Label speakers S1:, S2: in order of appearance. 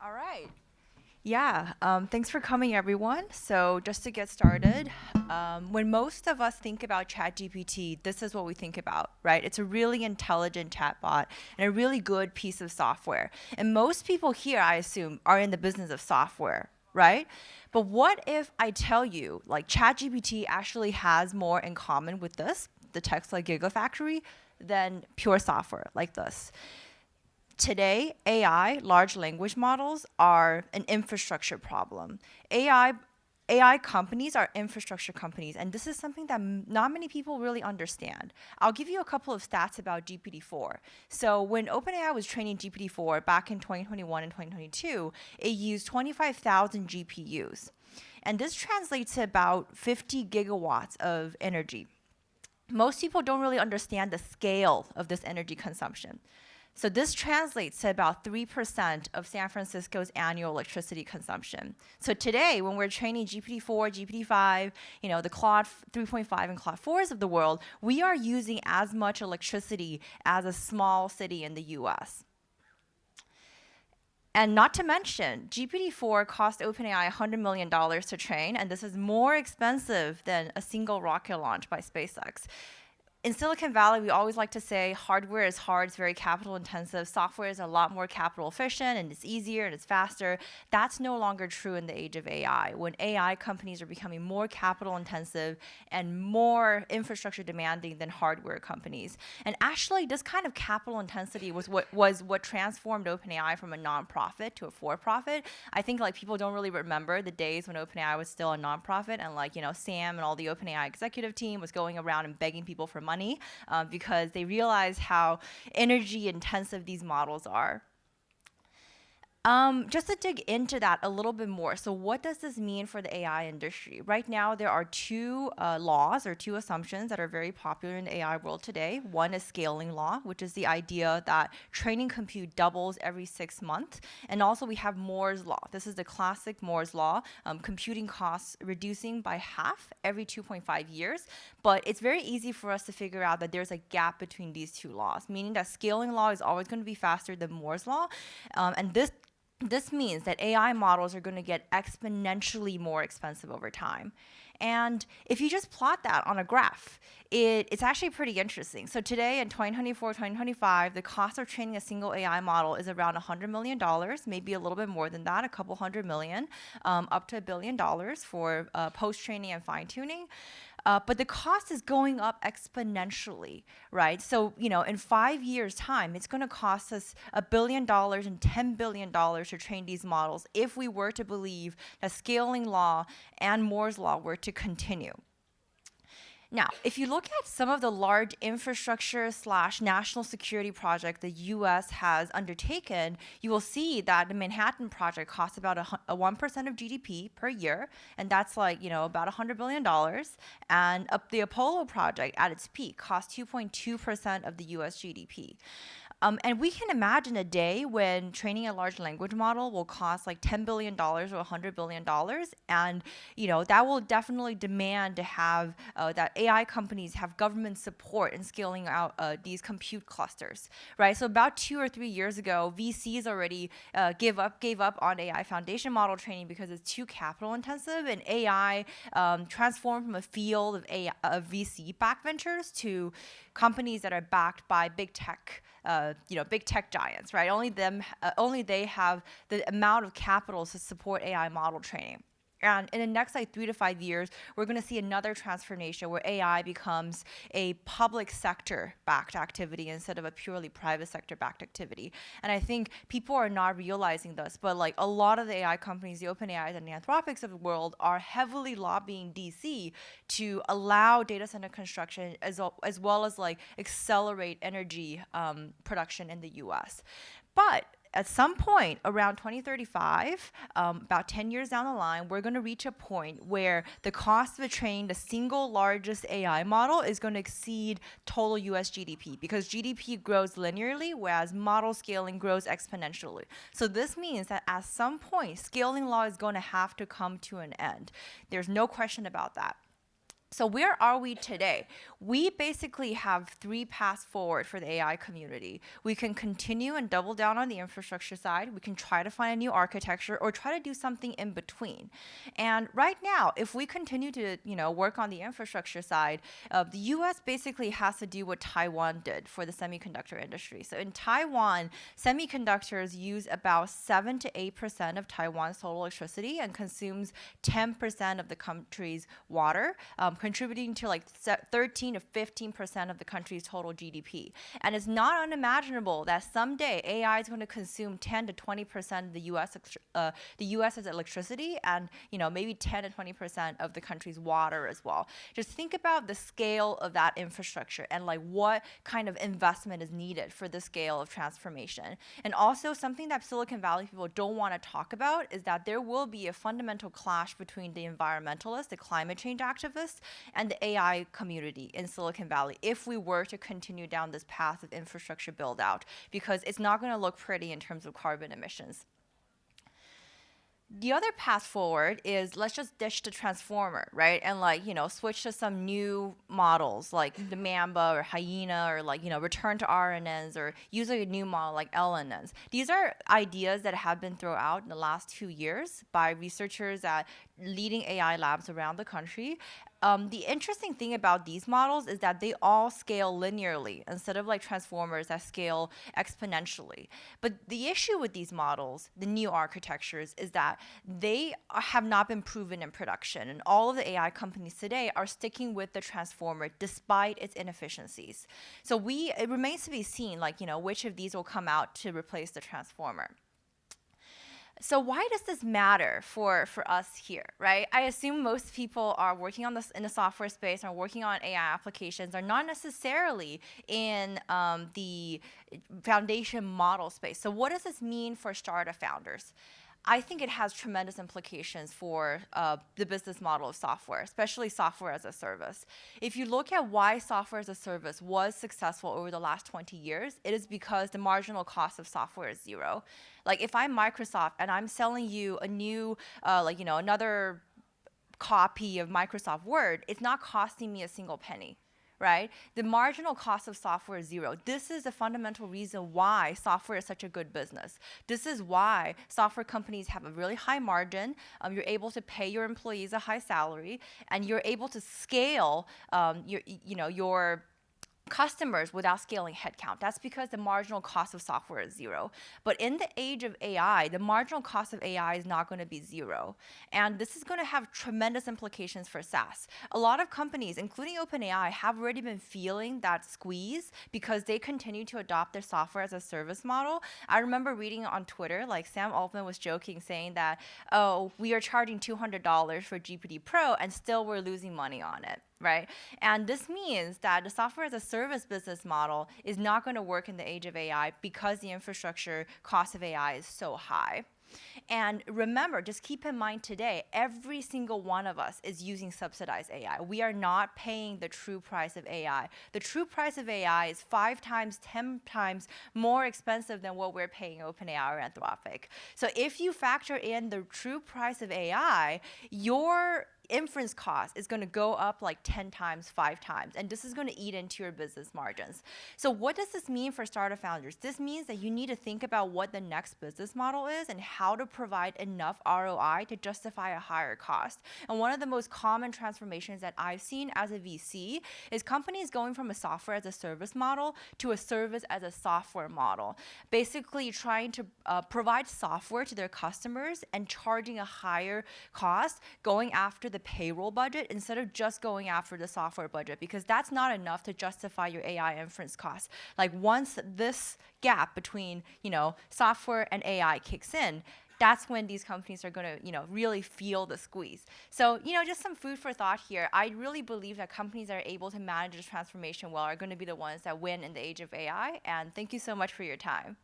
S1: All right. Yeah, thanks for coming, everyone. So, just to get started, when most of us think about ChatGPT, this is what we think about, right? It's a really intelligent chatbot and a really good piece of software. And most people here, I assume, are in the business of software, right? But what if I tell you, like, ChatGPT actually has more in common with this, the text like Gigafactory, than pure software like this? Today, AI, large language models, are an infrastructure problem. AI companies are infrastructure companies, and this is something that not many people really understand. I'll give you a couple of stats about GPT-4. So when OpenAI was training GPT-4 back in 2021 and 2022, it used 25,000 GPUs. And this translates to about 50 gigawatts of energy. Most people don't really understand the scale of this energy consumption. So this translates to about 3% of San Francisco's annual electricity consumption. So today, when we're training GPT-4, GPT-5, the Claude 3.5 and Claude 4s of the world, we are using as much electricity as a small city in the US. And not to mention, GPT-4 cost OpenAI $100 million to train, and this is more expensive than a single rocket launch by SpaceX. In Silicon Valley, we always like to say hardware is hard, it's very capital intensive. Software is a lot more capital efficient and it's easier and it's faster. That's no longer true in the age of AI. When AI companies are becoming more capital intensive and more infrastructure demanding than hardware companies. And actually, this kind of capital intensity was what transformed OpenAI from a nonprofit to a for-profit. I think people don't really remember the days when OpenAI was still a nonprofit and Sam and all the OpenAI executive team was going around and begging people for money. Because they realize how energy intensive these models are. Just to dig into that a little bit more. So what does this mean for the AI industry? Right now, there are two laws or two assumptions that are very popular in the AI world today. One is scaling law, which is the idea that training compute doubles every 6 months. And also we have Moore's law. This is the classic Moore's law, computing costs reducing by half every 2.5 years. But it's very easy for us to figure out that there's a gap between these two laws, meaning that scaling law is always going to be faster than Moore's law. And this means that AI models are going to get exponentially more expensive over time. And if you just plot that on a graph, it's actually pretty interesting. So today in 2024, 2025, the cost of training a single AI model is around $100 million, maybe a little bit more than that, a couple hundred million, up to $1 billion for post-training and fine-tuning. But the cost is going up exponentially, right? So, in 5 years' time, it's going to cost us $1 billion and $10 billion to train these models if we were to believe that scaling law and Moore's law were to continue. Now, if you look at some of the large infrastructure / national security projects the U.S. has undertaken, you will see that the Manhattan Project costs about a 1% of GDP per year, and that's about $100 billion. And the Apollo Project at its peak cost 2.2% of the U.S. GDP. And we can imagine a day when training a large language model will cost $10 billion or $100 billion. And, that will definitely demand to have that AI companies have government support in scaling out these compute clusters, right? So about 2 or 3 years ago, VCs already gave up on AI foundation model training because it's too capital intensive, and AI transformed from a field of VC-backed ventures to companies that are backed by big tech giants, right? Only they have the amount of capital to support AI model training. And in the next 3 to 5 years, we're going to see another transformation where AI becomes a public sector backed activity instead of a purely private sector backed activity. And I think people are not realizing this, but a lot of the AI companies, the OpenAIs and the Anthropics of the world, are heavily lobbying DC to allow data center construction as well as accelerate energy production in the US. But at some point around 2035, about 10 years down the line, we're going to reach a point where the cost of training the single largest AI model is going to exceed total US GDP, because GDP grows linearly, whereas model scaling grows exponentially. So this means that at some point, scaling law is going to have to come to an end. There's no question about that. So where are we today? We basically have three paths forward for the AI community. We can continue and double down on the infrastructure side. We can try to find a new architecture or try to do something in between. And right now, if we continue to work on the infrastructure side, the U.S. basically has to do what Taiwan did for the semiconductor industry. So in Taiwan, semiconductors use about 7 to 8% of Taiwan's total electricity and consumes 10% of the country's water, contributing to like 13 to 15% of the country's total GDP. And it's not unimaginable that someday AI is going to consume 10 to 20% of the US's electricity, and maybe 10 to 20% of the country's water as well. Just think about the scale of that infrastructure and like what kind of investment is needed for the scale of transformation. And also something that Silicon Valley people don't want to talk about is that there will be a fundamental clash between the environmentalists, the climate change activists, and the AI community in Silicon Valley if we were to continue down this path of infrastructure build out, because it's not going to look pretty in terms of carbon emissions. The other path forward is let's just ditch the transformer, right? And switch to some new models like the Mamba or Hyena, or return to RNNs, or use a new model like LNNs. These are ideas that have been thrown out in the last 2 years by researchers at leading AI labs around the country. The interesting thing about these models is that they all scale linearly instead of like transformers that scale exponentially. But the issue with these models, the new architectures, is that they have not been proven in production. And all of the AI companies today are sticking with the transformer despite its inefficiencies. So it remains to be seen which of these will come out to replace the transformer. So why does this matter for us here, right? I assume most people are working on this in the software space or working on AI applications are not necessarily in the foundation model space. So what does this mean for startup founders? I think it has tremendous implications for the business model of software, especially software as a service. If you look at why software as a service was successful over the last 20 years, it is because the marginal cost of software is zero. Like if I'm Microsoft and I'm selling you a new, another copy of Microsoft Word, it's not costing me a single penny. Right? The marginal cost of software is zero. This is the fundamental reason why software is such a good business. This is why software companies have a really high margin. You're able to pay your employees a high salary, and you're able to scale your customers without scaling headcount. That's because the marginal cost of software is zero. But in the age of AI, the marginal cost of AI is not going to be zero. And this is going to have tremendous implications for SaaS. A lot of companies, including OpenAI, have already been feeling that squeeze because they continue to adopt their software as a service model. I remember reading on Twitter, like Sam Altman was joking, saying that, oh, we are charging $200 for GPT Pro and still we're losing money on it. Right? And this means that the software as a service business model is not going to work in the age of AI because the infrastructure cost of AI is so high. And remember, just keep in mind today, every single one of us is using subsidized AI. We are not paying the true price of AI. The true price of AI is 5 times, 10 times more expensive than what we're paying OpenAI or Anthropic. So if you factor in the true price of AI, your inference cost is going to go up like 10 times, 5 times, and this is going to eat into your business margins. So what does this mean for startup founders? This means that you need to think about what the next business model is and how to provide enough ROI to justify a higher cost. And one of the most common transformations that I've seen as a VC is companies going from a software as a service model to a service as a software model, basically trying to provide software to their customers and charging a higher cost, going after the payroll budget instead of just going after the software budget, because that's not enough to justify your AI inference costs. Like once this gap between, software and AI kicks in, that's when these companies are going to, really feel the squeeze. So, just some food for thought here. I really believe that companies that are able to manage this transformation well are going to be the ones that win in the age of AI. And thank you so much for your time.